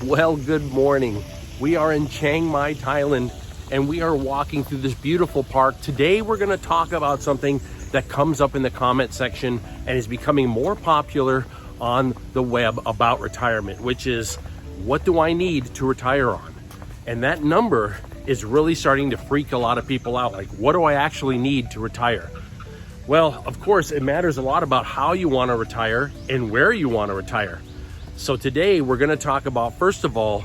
Well, good morning. We are in Chiang Mai, Thailand, and we are walking through this beautiful park. Today, we're going to talk about something that comes up in the comment section and is becoming more popular on the web about retirement, which is, what do I need to retire on? And that number is really starting to freak a lot of people out. Like, what do I actually need to retire? Well, of course, it matters a lot about how you want to retire and where you want to retire. So today we're going to talk about, first of all,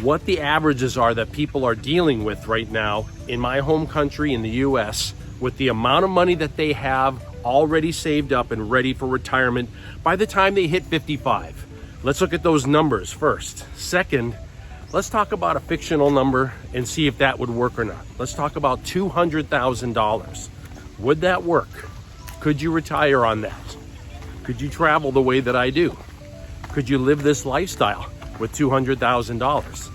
what the averages are that people are dealing with right now in my home country, in the US, with the amount of money that they have already saved up and ready for retirement by the time they hit 55. Let's look at those numbers first. Second, let's talk about a fictional number and see if that would work or not. Let's talk about $200,000. Would that work? Could you retire on that? Could you travel the way that I do? Could you live this lifestyle with $200,000?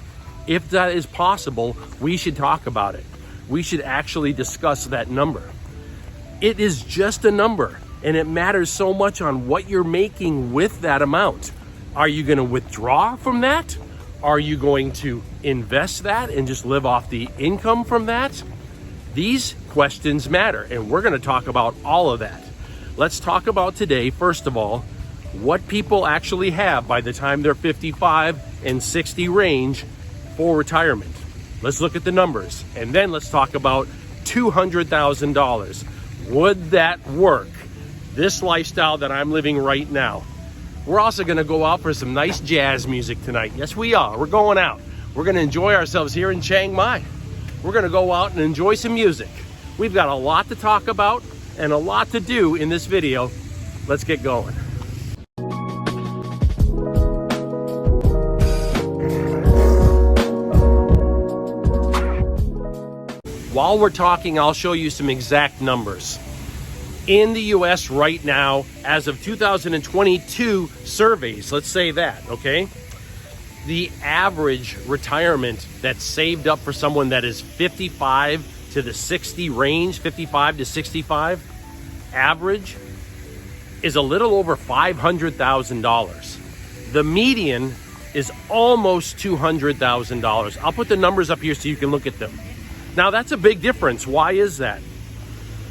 If that is possible, we should talk about it. We should actually discuss that number. It is just a number, and it matters so much on what you're making with that amount. Are you going to withdraw from that? Are you going to invest that and just live off the income from that? These questions matter, and we're going to talk about all of that. Let's talk about today, first of all, what people actually have by the time they're 55 and 60 range for retirement. Let's look at the numbers, and then let's talk about $200,000. Would that work? This lifestyle that I'm living right now. We're also going to go out for some nice jazz music tonight. Yes, we are. We're going out. We're going to enjoy ourselves here in Chiang Mai. We're going to go out and enjoy some music. We've got a lot to talk about and a lot to do in this video. Let's get going. While we're talking, I'll show you some exact numbers. In the US right now, as of 2022 surveys, let's say that, okay? The average retirement that's saved up for someone that is 55 to the 60 range, 55 to 65, average is a little over $500,000. The median is almost $200,000. I'll put the numbers up here so you can look at them. Now, that's a big difference. Why is that?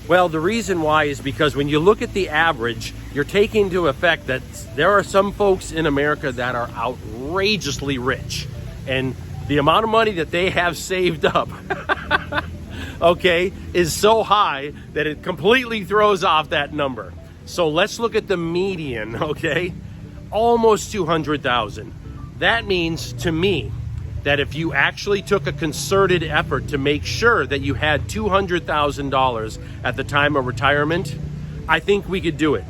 Well, the reason why is because when you look at the average, you're taking into effect that there are some folks in America that are outrageously rich, and the amount of money that they have saved up, okay, is so high that it completely throws off that number. So let's look at the median, okay? Almost 200,000. That means to me that if you actually took a concerted effort to make sure that you had $200,000 at the time of retirement, I think we could do it,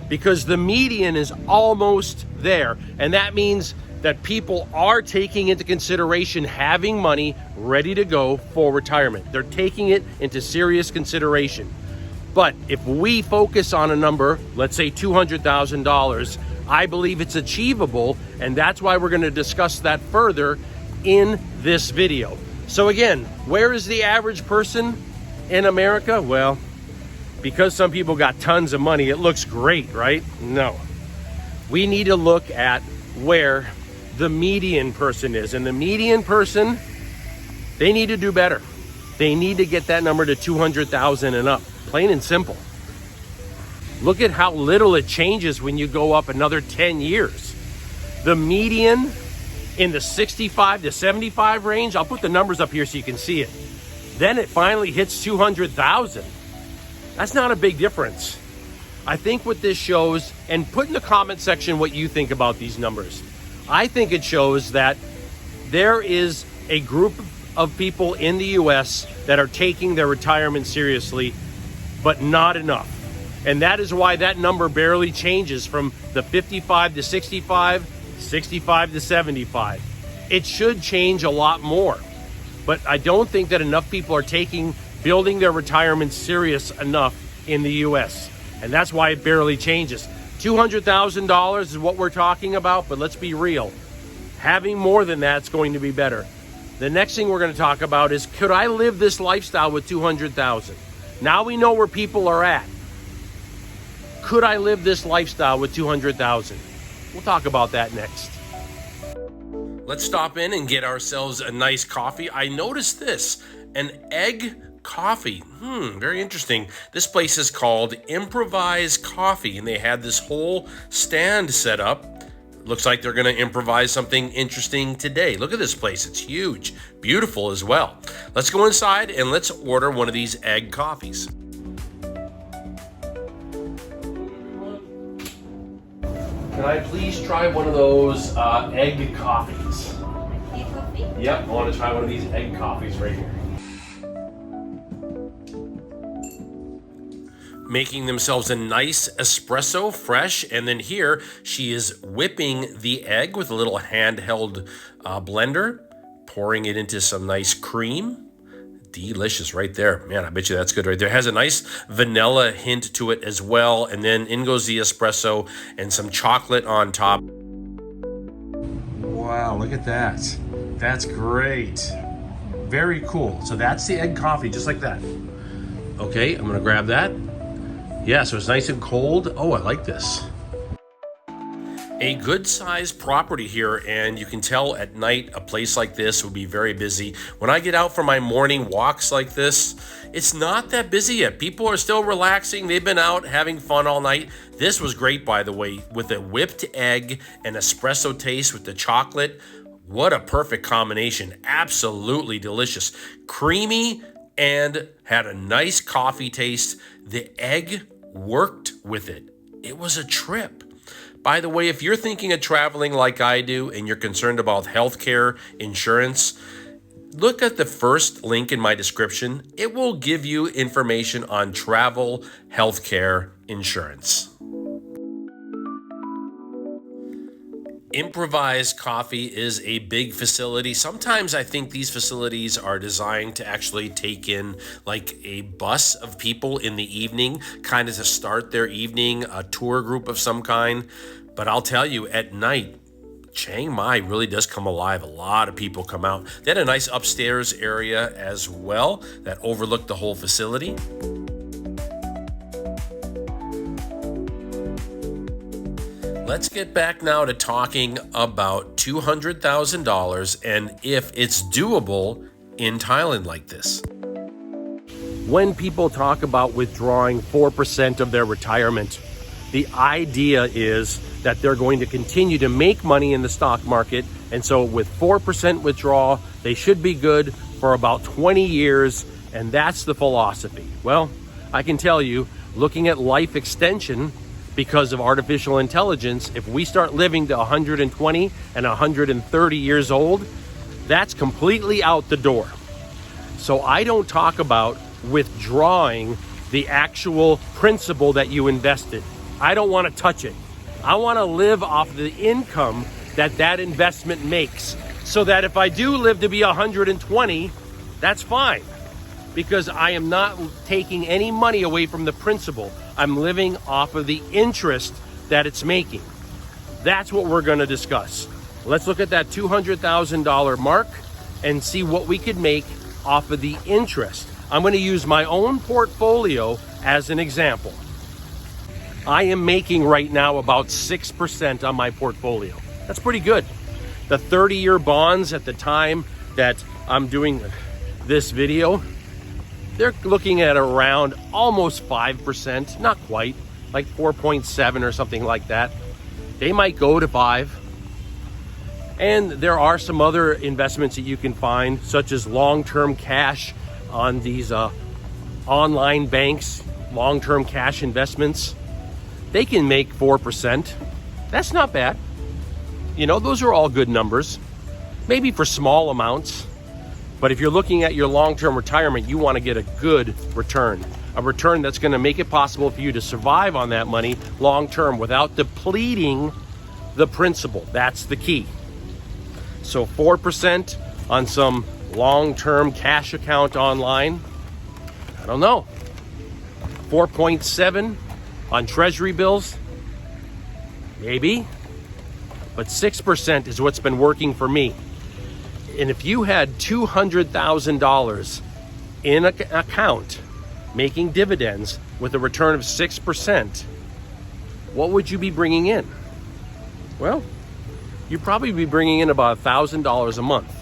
because the median is almost there. And that means that people are taking into consideration having money ready to go for retirement. They're taking it into serious consideration. But if we focus on a number, let's say $200,000, I believe it's achievable, and that's why we're going to discuss that further in this video. So again, where is the average person in America? Well, because some people got tons of money, it looks great, right? No. We need to look at where the median person is. And the median person, they need to do better. They need to get that number to 200,000 and up, plain and simple. Look at how little it changes when you go up another 10 years. The median in the 65 to 75 range, I'll put the numbers up here so you can see it. Then it finally hits 200,000. That's not a big difference. I think what this shows, and put in the comment section what you think about these numbers. I think it shows that there is a group of people in the US that are taking their retirement seriously, but not enough. And that is why that number barely changes from the 55 to 65, 65 to 75. It should change a lot more, but I don't think that enough people are building their retirement serious enough in the US, and that's why it barely changes. $200,000 is what we're talking about, but let's be real. Having more than that's going to be better. The next thing we're going to talk about is, could I live this lifestyle with $200,000? Now we know where people are at. Could I live this lifestyle with $200,000? We'll talk about that next. Let's stop in and get ourselves a nice coffee. I noticed this, an egg coffee. Very interesting. This place is called Improvise Coffee, and they had this whole stand set up. Looks like they're going to improvise something interesting today. Look at this place. It's huge, beautiful as well. Let's go inside and let's order one of these egg coffees. Can I please try one of those egg coffees? Egg coffee? Yep, I want to try one of these egg coffees right here. Making themselves a nice espresso, fresh, and then here she is whipping the egg with a little handheld blender, pouring it into some nice cream. Delicious right there. Man, I bet you that's good right there. It has a nice vanilla hint to it as well. And then in goes the espresso and some chocolate on top. Wow, look at that. That's great. Very cool. So that's the egg coffee, just like that. Okay, I'm gonna grab that. Yeah, so it's nice and cold. Oh, I like this. A good sized property here, and you can tell at night a place like this would be very busy. When I get out for my morning walks like this, it's not that busy yet. People are still relaxing. They've been out having fun all night. This was great, by the way, with a whipped egg and espresso taste with the chocolate. What a perfect combination. Absolutely delicious. Creamy and had a nice coffee taste. The egg worked with it. It was a trip. By the way, if you're thinking of traveling like I do and you're concerned about healthcare insurance, look at the first link in my description. It will give you information on travel healthcare insurance. Improvise Coffee is a big facility. Sometimes I think these facilities are designed to actually take in like a bus of people in the evening, kind of to start their evening, a tour group of some kind. But I'll tell you, at night, Chiang Mai really does come alive. A lot of people come out. They had a nice upstairs area as well that overlooked the whole facility. Let's get back now to talking about $200,000 and if it's doable in Thailand like this. When people talk about withdrawing 4% of their retirement, the idea is that they're going to continue to make money in the stock market. And so with 4% withdrawal, they should be good for about 20 years. And that's the philosophy. Well, I can tell you, looking at life extension, because of artificial intelligence, if we start living to 120 and 130 years old, that's completely out the door. So I don't talk about withdrawing the actual principal that you invested. I don't want to touch it. I want to live off the income that that investment makes, so that if I do live to be 120, that's fine, because I am not taking any money away from the principal. I'm living off of the interest that it's making. That's what we're going to discuss. Let's look at that $200,000 mark and see what we could make off of the interest. I'm going to use my own portfolio as an example. I am making right now about 6% on my portfolio. That's pretty good. The 30-year bonds at the time that I'm doing this video, they're looking at around almost 5%, not quite, like 4.7 or something like that. They might go to 5. And there are some other investments that you can find, such as long-term cash on these online banks, long-term cash investments. They can make 4%. That's not bad. You know, those are all good numbers, maybe for small amounts. But if you're looking at your long-term retirement, you want to get a good return, a return that's going to make it possible for you to survive on that money long-term without depleting the principal. That's the key. So 4% on some long-term cash account online, I don't know. 4.7 on treasury bills, maybe. But 6% is what's been working for me. And if you had $200,000 in an account making dividends with a return of 6%, what would you be bringing in? Well, you'd probably be bringing in about $1,000 a month.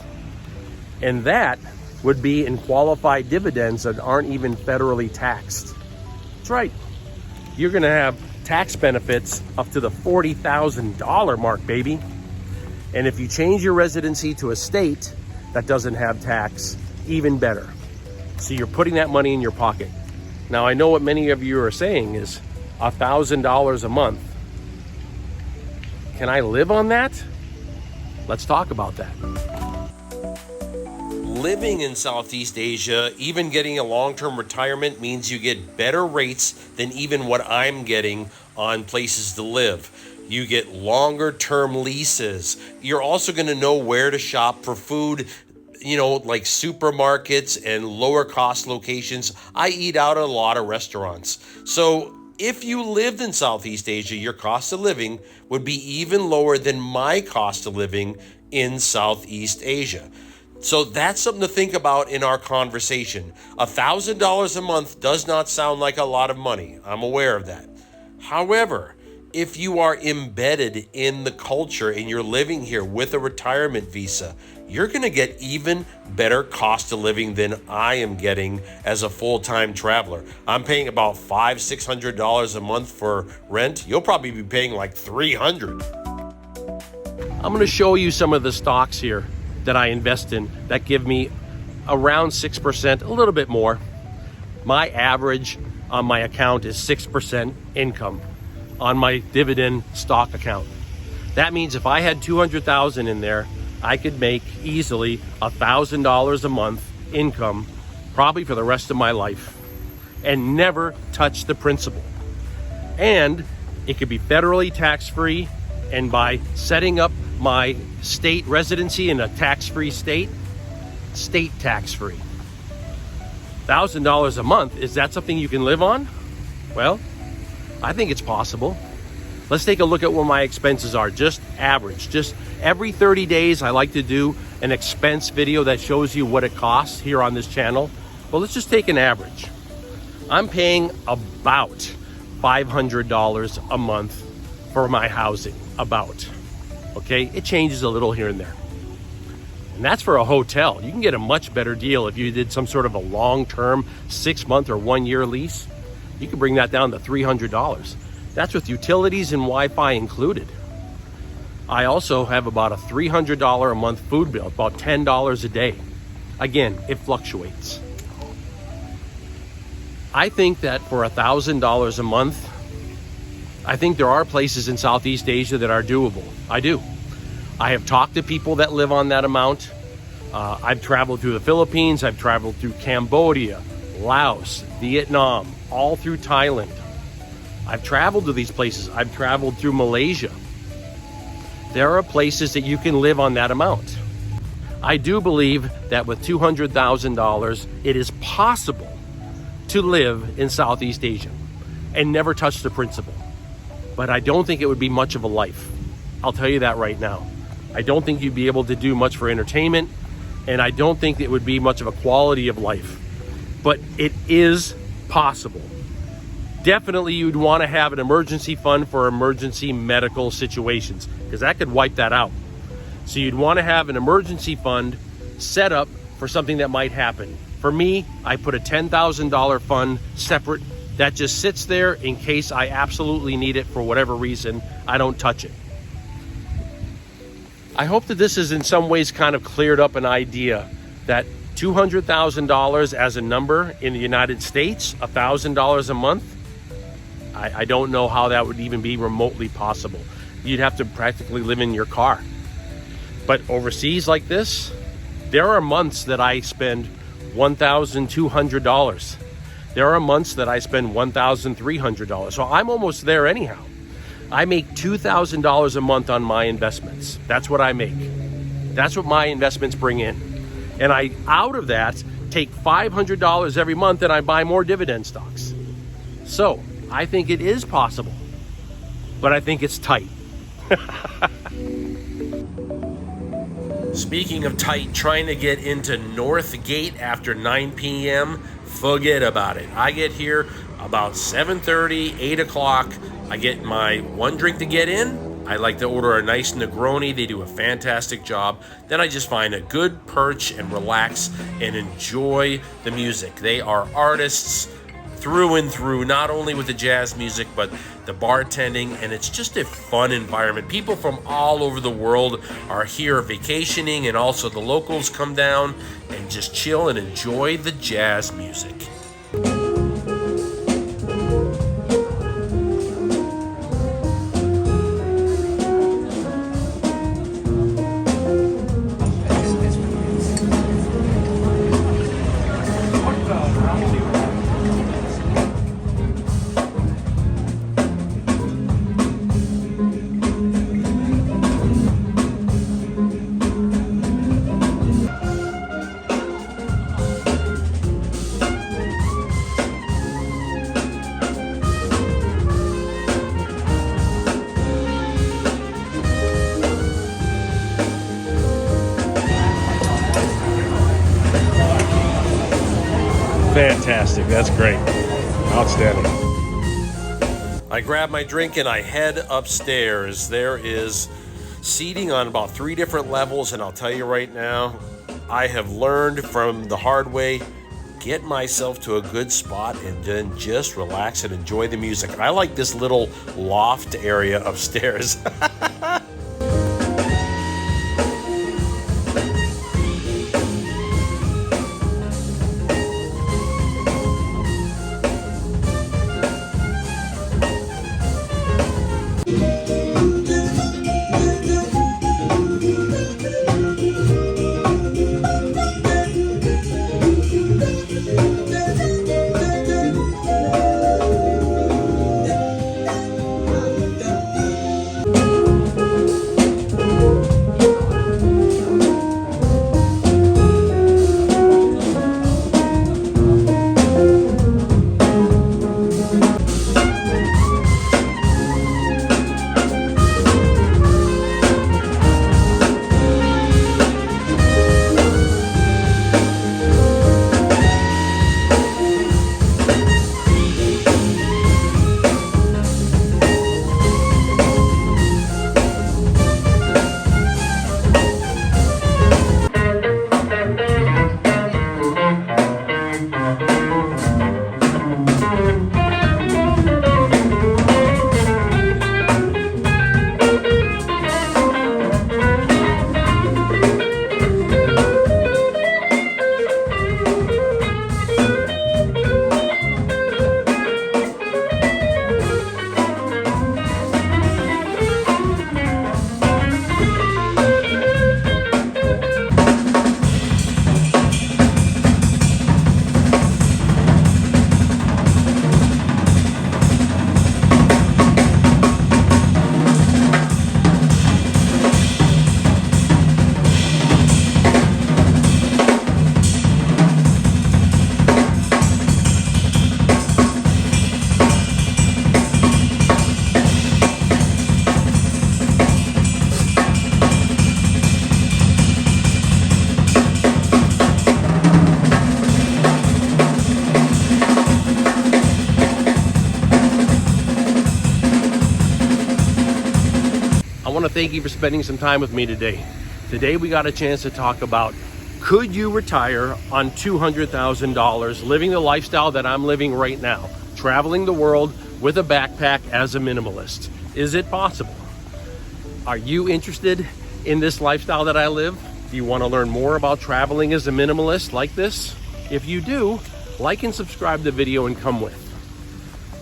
And that would be in qualified dividends that aren't even federally taxed. That's right. You're gonna have tax benefits up to the $40,000 mark, baby. And if you change your residency to a state that doesn't have tax, even better. So you're putting that money in your pocket. Now, I know what many of you are saying is $1,000 a month. Can I live on that? Let's talk about that. Living in Southeast Asia, even getting a long-term retirement, means you get better rates than even what I'm getting on places to live. You get longer term leases. You're also going to know where to shop for food, like supermarkets and lower cost locations. I eat out at a lot of restaurants. So if you lived in Southeast Asia, your cost of living would be even lower than my cost of living in Southeast Asia. So that's something to think about in our conversation. $1,000 a month does not sound like a lot of money. I'm aware of that. However, if you are embedded in the culture and you're living here with a retirement visa, you're going to get even better cost of living than I am getting as a full-time traveler. I'm paying about $500-600 a month for rent. You'll probably be paying like $300. I'm going to show you some of the stocks here that I invest in that give me around 6%, a little bit more. My average on my account is 6% income on my dividend stock account. That means if I had $200,000 in there, I could make easily $1,000 a month income, probably for the rest of my life, and never touch the principal. And it could be federally tax-free, and by setting up my state residency in a tax-free state tax-free. $1,000 a month, is that something you can live on? Well, I think it's possible. Let's take a look at what my expenses are, just average. Just every 30 days, I like to do an expense video that shows you what it costs here on this channel. But let's just take an average. I'm paying about $500 a month for my housing, about. Okay, it changes a little here and there. And that's for a hotel. You can get a much better deal if you did some sort of a long-term 6-month or 1-year lease. You can bring that down to $300. That's with utilities and Wi-Fi included. I also have about a $300 a month food bill, about $10 a day. Again, it fluctuates. I think that for $1,000 a month, I think there are places in Southeast Asia that are doable. I do. I have talked to people that live on that amount. I've traveled through the Philippines. I've traveled through Cambodia, Laos, Vietnam, all through Thailand. I've traveled to these places. I've traveled through Malaysia. There are places that you can live on that amount. I do believe that with $200,000, it is possible to live in Southeast Asia and never touch the principal. But I don't think it would be much of a life. I'll tell you that right now. I don't think you'd be able to do much for entertainment, and I don't think it would be much of a quality of life. But it is possible. Definitely you'd want to have an emergency fund for emergency medical situations, because that could wipe that out. So you'd want to have an emergency fund set up for something that might happen. For me, I put a $10,000 fund separate that just sits there in case I absolutely need it for whatever reason. I don't touch it. I hope that this has in some ways kind of cleared up an idea that $200,000 as a number in the United States, $1,000 a month, I don't know how that would even be remotely possible. You'd have to practically live in your car. But overseas like this, there are months that I spend $1,200. There are months that I spend $1,300. So I'm almost there anyhow. I make $2,000 a month on my investments. That's what I make. That's what my investments bring in. And I, out of that, take $500 every month and I buy more dividend stocks. So I think it is possible, but I think it's tight. Speaking of tight, trying to get into North Gate after 9 p.m., forget about it. I get here about 7:30, 8 o'clock. I get my one drink to get in, I like to order a nice Negroni. They do a fantastic job. Then I just find a good perch and relax and enjoy the music. They are artists through and through, not only with the jazz music, but the bartending, and it's just a fun environment. People from all over the world are here vacationing, and also the locals come down and just chill and enjoy the jazz music. Fantastic, that's great. Outstanding. I grab my drink and I head upstairs. There is seating on about 3 different levels, and I'll tell you right now, I have learned from the hard way, get myself to a good spot and then just relax and enjoy the music. And I like this little loft area upstairs. Thank you for spending some time with me today. Today we got a chance to talk about, could you retire on $200,000 living the lifestyle that I'm living right now, traveling the world with a backpack as a minimalist? Is it possible? Are you interested in this lifestyle that I live? Do you want to learn more about traveling as a minimalist like this? If you do, like and subscribe to the video and come with.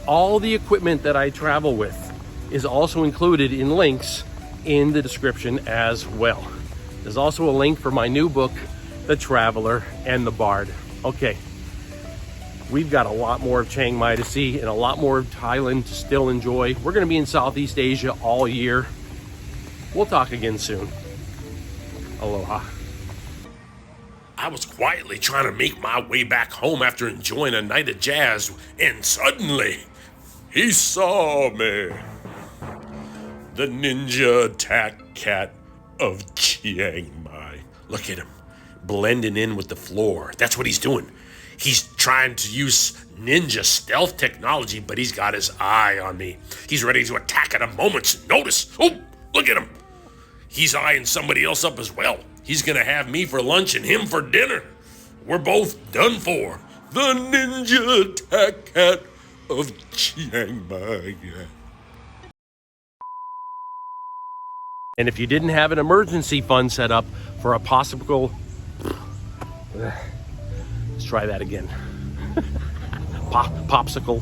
All the equipment that I travel with is also included in links in the description as well. There's also a link for my new book, The Traveler and the Bard. Okay, we've got a lot more of Chiang Mai to see and a lot more of Thailand to still enjoy. We're gonna be in Southeast Asia all year. We'll talk again soon. Aloha. I was quietly trying to make my way back home after enjoying a night of jazz, and suddenly he saw me. The ninja attack cat of Chiang Mai. Look at him, blending in with the floor. That's what he's doing. He's trying to use ninja stealth technology, but he's got his eye on me. He's ready to attack at a moment's notice. Oh, Look at him. He's eyeing somebody else up as well. He's gonna have me for lunch and him for dinner. We're both done for. The ninja attack cat of Chiang Mai. And if you didn't have an emergency fund set up for a possible... Let's try that again. Popsicle.